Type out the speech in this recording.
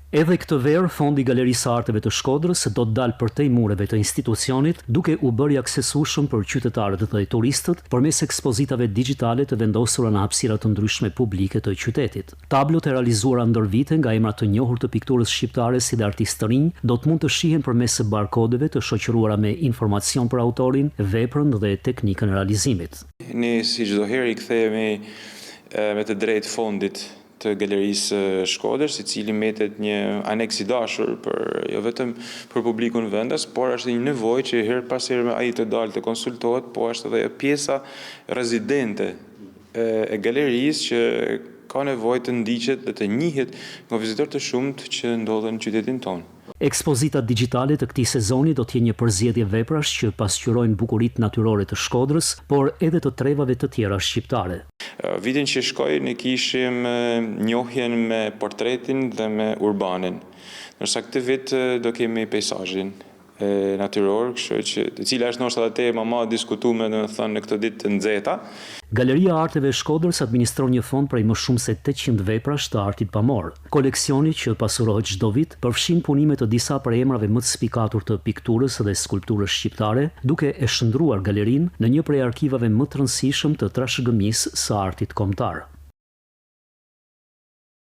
Edhe këtë verë, Fondi i Galerisë Arteve të Shkodrës do të dalë përtej mureve të institucionit, duke u bërë aksesueshëm për qytetarët dhe turistët përmes ekspozitave digjitale të vendosura në hapësira të ndryshme publike të qytetit. Tablot e realizuara ndër vite nga emra të njohur të pikturës shqiptare si dhe artistë të rinj do të mund të shihen përmes barkodeve të shoqëruara me informacion për autorin, veprën dhe teknikën e realizimit. Ne si çdo herë i kthehemi me të drejtë fondit të Galerisë Shkodrës, i cili metet një aneks i dashur jo vetëm për publikun vendas, por është një nevojë që herë pas here ai të dalë të konsultohet, po është edhe pjesa rezidente e galerisë që ka nevojë të ndiqet dhe të njihet nga vizitorë të shumtë që ndodhen në qytetin tonë. Ekspozitat digjitale të këtij sezoni do të jenë një përzgjedhje veprash që pasqyrojnë bukuritë natyrore të Shkodrës, por edhe të trevave të tjera shqiptare. Vitin që shkoi ne kishim njohjen me portretin dhe me urbanin. Ndërsa këtë vit do kemi peizazhin natyror, kështu që e cila është ndoshta edhe tema më e diskutuar në këtë ditë të nxehta. Galeria e Arteve e Shkodrës administron një fond prej më shumë se 800 veprash të artit pamor. Koleksioni që pasurohet çdo vit përfshin punime të disa prej emrave më të spikatur të pikturës dhe skulpturës shqiptare, duke e shndruar galerinë në një prej arkivave më të rëndësishëm të trashëgimisë së artit kombëtar.